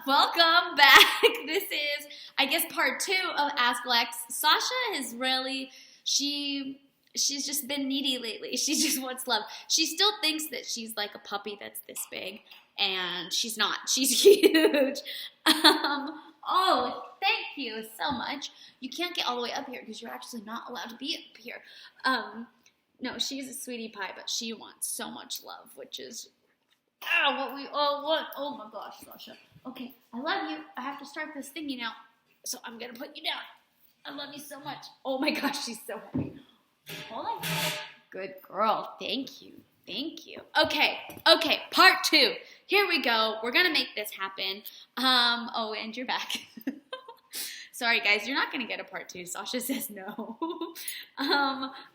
Welcome back. This is, I guess, part two of Ask Lex. Sasha has really, she's just been needy lately. She just wants love. She still thinks that she's like a puppy that's this big, and she's not. She's huge. Thank you so much. You can't get all the way up here because you're actually not allowed to be up here. No, she's a sweetie pie, but she wants so much love, which is oh my gosh, Sasha. Okay, I love you. I have to start this thingy now, so I'm gonna put you down. I love you so much. Oh my gosh, she's so happy. Hold on. Good girl. Thank you. Okay, part two. Here we go. We're gonna make this happen. And you're back. Sorry guys, you're not gonna get a part two. Sasha says no.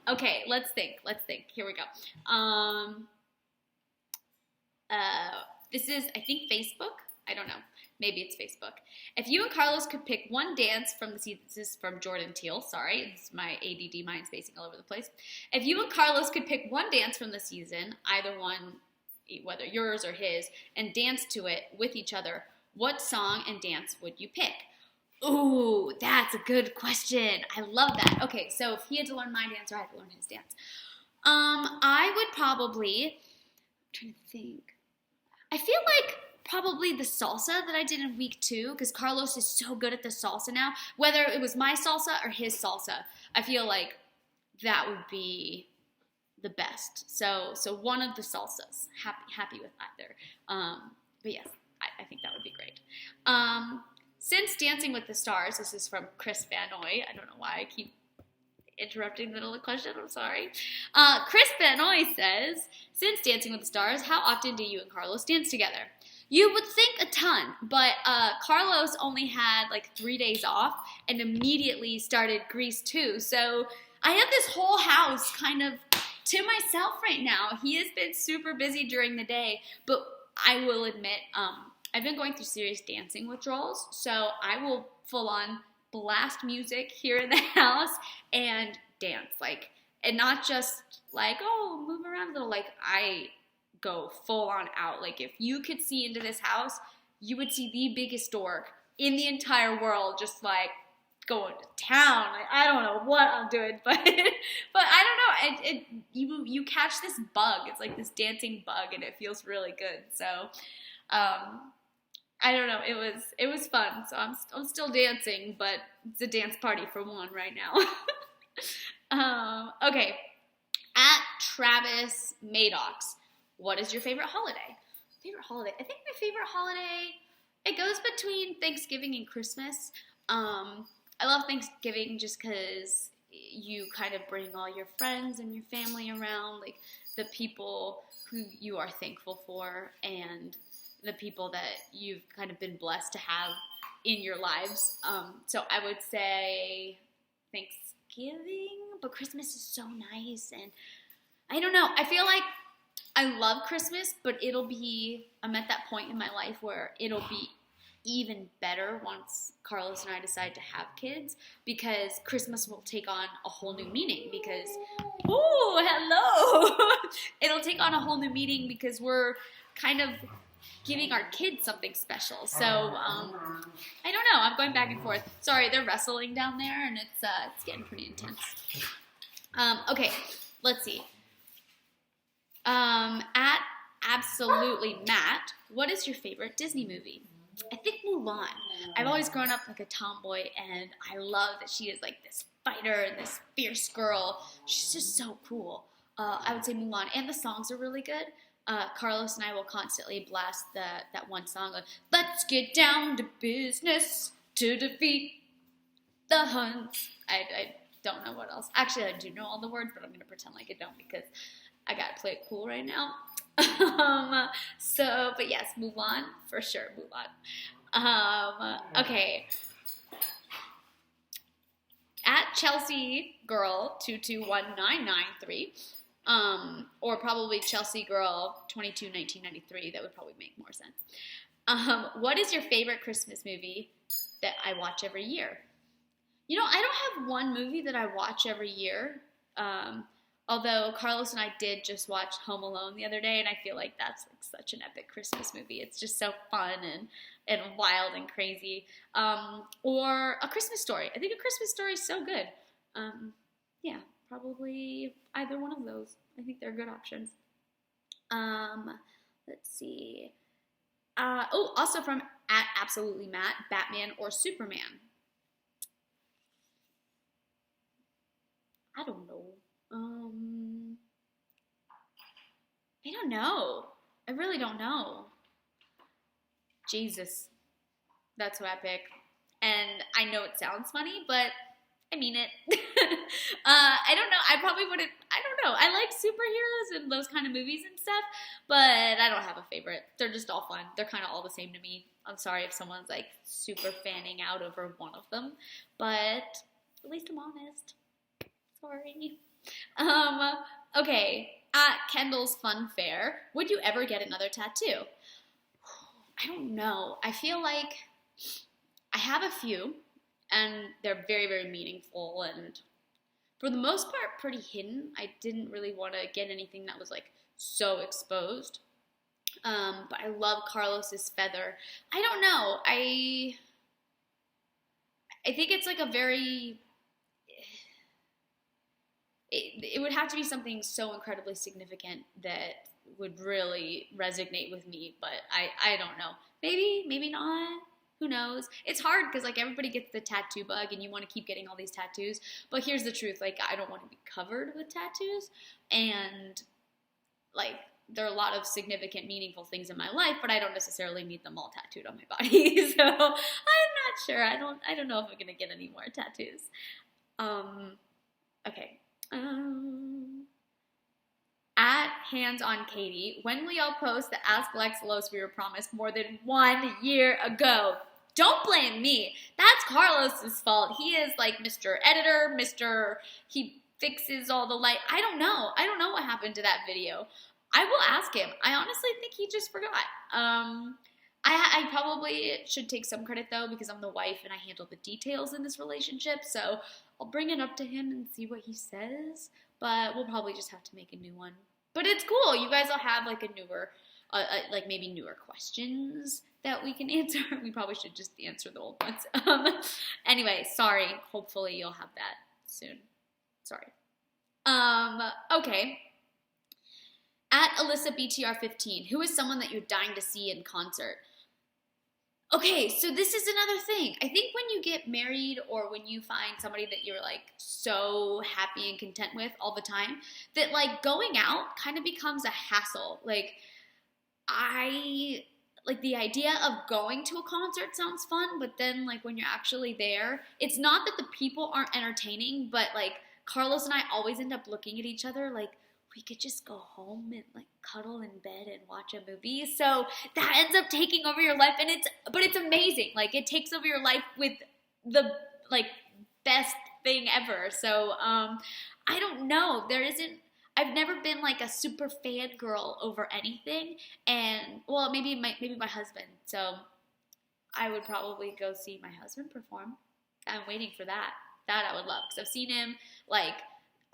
Okay, let's think. Here we go. This is, I think, Facebook. I don't know. Maybe it's Facebook. If you and Carlos could pick one dance from the season, this is from Jordan Teal. Sorry, it's my ADD mind spacing all over the place. If you and Carlos could pick one dance from the season, either one, whether yours or his, and dance to it with each other, what song and dance would you pick? Ooh, that's a good question. I love that. Okay, so if he had to learn my dance or I had to learn his dance, I would probably, I'm trying to think. I feel like probably the salsa that I did in week 2, because Carlos is so good at the salsa now. Whether it was my salsa or his salsa, I feel like that would be the best. So one of the salsas. Happy with either. But yes, I think that would be great. Since Dancing with the Stars, this is from Chris Vanoy. I don't know why I keep interrupting the middle of the question. I'm sorry. Chris Vanoy says, since Dancing with the Stars, how often do you and Carlos dance together? You would think a ton, but Carlos only had like 3 days off and immediately started Grease 2. So I have this whole house kind of to myself right now. He has been super busy during the day, but I will admit, I've been going through serious dancing withdrawals, so I will full on blast music here in the house and dance, and not just move around a little. I go full on out. If you could see into this house, you would see the biggest dork in the entire world, just going to town. I don't know what I'm doing, but I don't know. You catch this bug. It's like this dancing bug, and it feels really good. So, I don't know. It was fun. So I'm still dancing, but it's a dance party for one right now. Okay. At Travis Maddox, what is your favorite holiday? I think my favorite holiday, it goes between Thanksgiving and Christmas. I love Thanksgiving just because you kind of bring all your friends and your family around, the people who you are thankful for and the people that you've kind of been blessed to have in your lives. So I would say Thanksgiving, but Christmas is so nice, and I don't know. I feel like I love Christmas, but I'm at that point in my life where it'll be even better once Carlos and I decide to have kids, because Christmas will take on a whole new meaning because, hello! It'll take on a whole new meaning because we're kind of giving our kids something special. So, I don't know. I'm going back and forth. Sorry, they're wrestling down there, and it's getting pretty intense. Okay, let's see. At Absolutely Matt, what is your favorite Disney movie? I think Mulan. I've always grown up like a tomboy, and I love that she is this fighter and this fierce girl. She's just so cool. I would say Mulan, and the songs are really good. Carlos and I will constantly blast that one song of "Let's get down to business to defeat the Huns." I don't know what else. Actually, I do know all the words, but I'm going to pretend like I don't because I got to play it cool right now. But yes, Mulan, for sure, Mulan. Okay. At Chelsea Girl 221993, or probably Chelsea Girl 221993, that would probably make more sense. What is your favorite Christmas movie that I watch every year? I don't have one movie that I watch every year. Although Carlos and I did just watch Home Alone the other day, and I feel like that's like such an epic Christmas movie. It's just so fun and wild and crazy. Or A Christmas Story. I think A Christmas Story is so good. Yeah, probably either one of those. I think they're good options. Let's see. Also from at Absolutely Matt, Batman or Superman. I don't know. I don't know. I really don't know. Jesus. That's who I pick. And I know it sounds funny, but I mean it. I don't know. I probably wouldn't. I don't know. I like superheroes and those kind of movies and stuff, but I don't have a favorite. They're just all fun. They're kind of all the same to me. I'm sorry if someone's like super fanning out over one of them, but at least I'm honest. Sorry. Okay. At Kendall's Fun Fair, would you ever get another tattoo? I don't know. I feel like I have a few, and they're very, very meaningful, and for the most part, pretty hidden. I didn't really want to get anything that was like so exposed. But I love Carlos's feather. I don't know. I think it's like a very. It would have to be something so incredibly significant that would really resonate with me, but I don't know. Maybe not. Who knows? It's hard because like everybody gets the tattoo bug and you want to keep getting all these tattoos. But here's the truth, like I don't want to be covered with tattoos, and like there are a lot of significant, meaningful things in my life, but I don't necessarily need them all tattooed on my body. So I'm not sure. I don't know if I'm gonna get any more tattoos. Okay. At Hands on Katie, when will y'all post the Ask Lex Los we were promised more than 1 year ago? Don't blame me. That's Carlos's fault. He is like Mr. Editor, he fixes all the light. I don't know. I don't know what happened to that video. I will ask him. I honestly think he just forgot. I probably should take some credit though because I'm the wife and I handle the details in this relationship. So I'll bring it up to him and see what he says. But we'll probably just have to make a new one. But it's cool. You guys will have like a newer, like maybe newer questions that we can answer. We probably should just answer the old ones. Anyway, sorry. Hopefully you'll have that soon. Sorry. Okay. At Alyssa BTR15, who is someone that you're dying to see in concert? Okay, so this is another thing. I think when you get married or when you find somebody that you're like so happy and content with all the time, that like going out kind of becomes a hassle. Like the idea of going to a concert sounds fun, but then like when you're actually there, it's not that the people aren't entertaining, but like Carlos and I always end up looking at each other like, we could just go home and like cuddle in bed and watch a movie. So that ends up taking over your life, and it's amazing. Like it takes over your life with the like best thing ever. So I don't know. I've never been like a super fangirl over anything, and well, maybe my husband. So I would probably go see my husband perform. I'm waiting for that. That I would love because I've seen him like.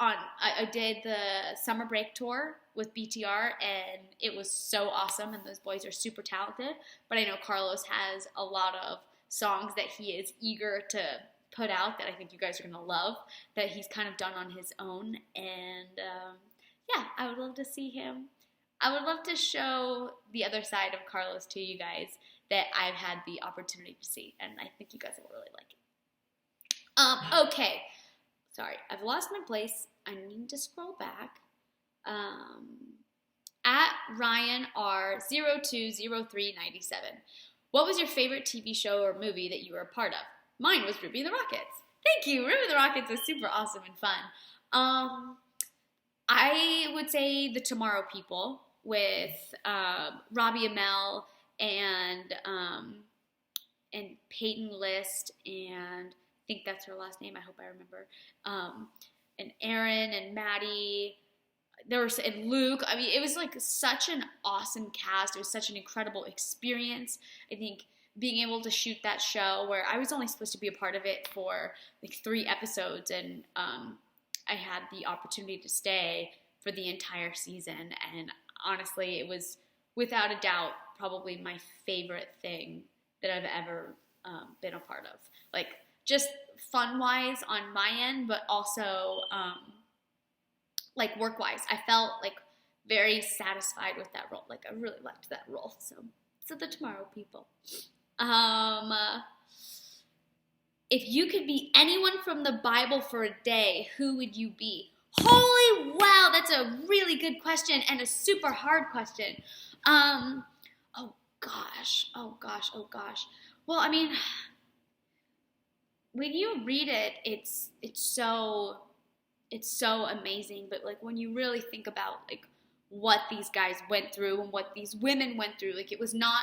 I did the summer break tour with BTR, and it was so awesome, and those boys are super talented, but I know Carlos has a lot of songs that he is eager to put out that I think you guys are going to love, that he's kind of done on his own, and yeah, I would love to see him. I would love to show the other side of Carlos to you guys that I've had the opportunity to see, and I think you guys will really like it. Okay. Sorry, I've lost my place. I need to scroll back. At Ryan R020397. What was your favorite TV show or movie that you were a part of? Mine was Ruby and the Rockets. Thank you. Ruby and the Rockets was super awesome and fun. I would say The Tomorrow People with Robbie Amell and Peyton List, and I think that's her last name. I hope I remember. And Aaron and Maddie, and Luke. I mean, it was like such an awesome cast. It was such an incredible experience. I think being able to shoot that show where I was only supposed to be a part of it for like 3 episodes, and I had the opportunity to stay for the entire season, and honestly, it was without a doubt probably my favorite thing that I've ever been a part of. Like, just fun-wise on my end, but also like work-wise. I felt like very satisfied with that role. Like, I really liked that role. So the Tomorrow People. If you could be anyone from the Bible for a day, who would you be? Holy wow, that's a really good question and a super hard question. Oh gosh. Well, I mean, when you read it, it's so amazing. But like when you really think about like what these guys went through and what these women went through, like it was not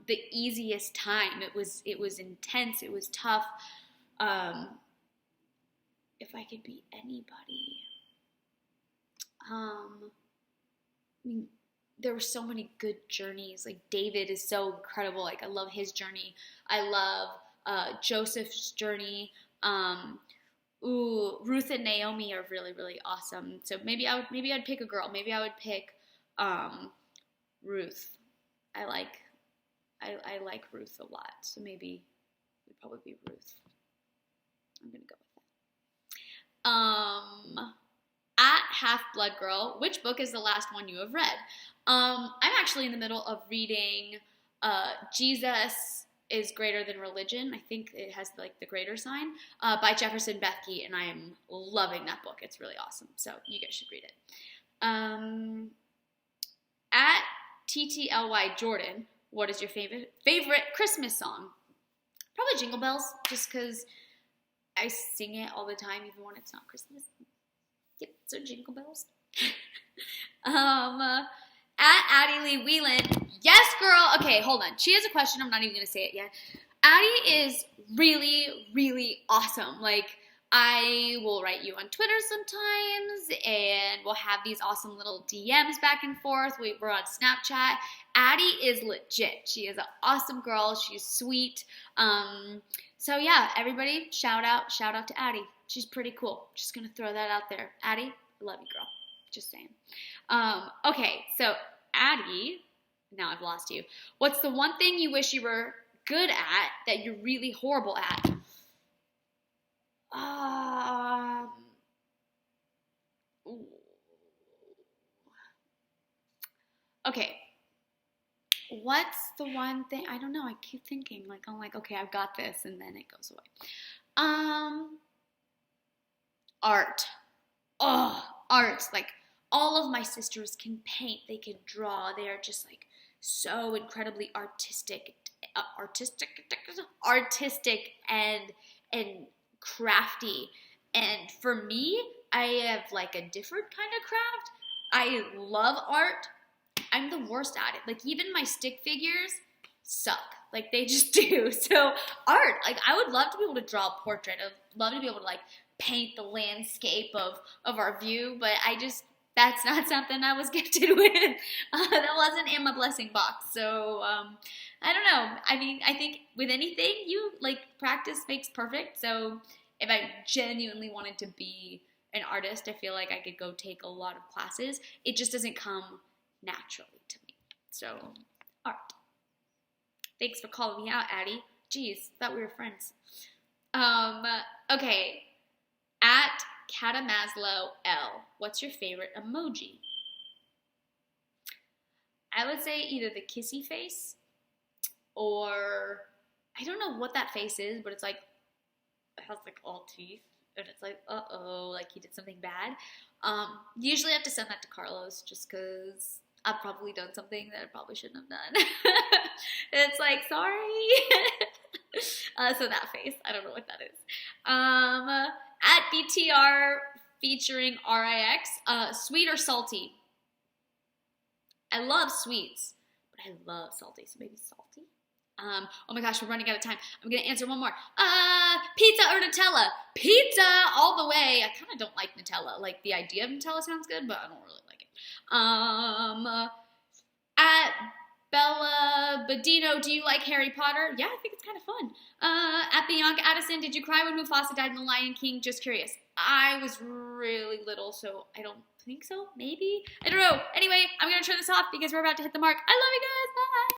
the easiest time. It was intense. It was tough. If I could be anybody, I mean, there were so many good journeys. Like David is so incredible. Like I love his journey. I love Joseph's journey. Ruth and Naomi are really, really awesome. So maybe I'd pick a girl. Maybe I would pick Ruth. I like Ruth a lot. So maybe it would probably be Ruth. I'm gonna go with that. At Half-Blood Girl, which book is the last one you have read? I'm actually in the middle of reading Jesus is Greater Than Religion. I think it has like the greater sign by Jefferson Bethke, and I am loving that book. It's really awesome. So you guys should read it. At TTLY Jordan, what is your favorite Christmas song? Probably Jingle Bells, just because I sing it all the time, even when it's not Christmas. Yep, so Jingle Bells. At Addie Lee Whelan, yes, girl. Okay, hold on. She has a question. I'm not even going to say it yet. Addie is really, really awesome. Like, I will write you on Twitter sometimes, and we'll have these awesome little DMs back and forth. We're on Snapchat. Addie is legit. She is an awesome girl. She's sweet. So yeah, everybody, shout out to Addie. She's pretty cool. Just gonna throw that out there. Addie, I love you, girl. Just saying. Okay, so Addie, now I've lost you. What's the one thing you wish you were good at that you're really horrible at? Okay. What's the one thing? I don't know. I keep thinking like I'm like, okay, I've got this, and then it goes away. Art. Art. Like all of my sisters can paint. They can draw. They are just like so incredibly artistic and crafty. And for me, I have like a different kind of craft. I love art. I'm the worst at it. Like even my stick figures suck. Like they just do. So art, like I would love to be able to draw a portrait. I'd love to be able to like paint the landscape of our view, but that's not something I was gifted with. That wasn't in my blessing box. So I don't know. I mean, I think with anything, you like practice makes perfect. So if I genuinely wanted to be an artist, I feel like I could go take a lot of classes. It just doesn't come naturally to me. So art. Thanks for calling me out, Addie. Jeez, thought we were friends. Okay. At Katamaslow L, what's your favorite emoji? I would say either the kissy face or I don't know what that face is, but it's like it has like all teeth and it's like uh-oh, like he did something bad. Usually I have to send that to Carlos just because I've probably done something that I probably shouldn't have done. It's like, sorry. So that face, I don't know what that is. At BTR featuring RIX, sweet or salty? I love sweets, but I love salty, so maybe salty. Oh my gosh, we're running out of time. I'm gonna answer one more. Pizza or Nutella? Pizza all the way. I kind of don't like Nutella. Like the idea of Nutella sounds good, but I don't really like it. At Bella Badino, do you like Harry Potter? Yeah, I think it's kind of fun. At Bianca Addison, did you cry when Mufasa died in The Lion King? Just curious. I was really little, so I don't think so. Maybe. I don't know. Anyway, I'm going to turn this off because we're about to hit the mark. I love you guys.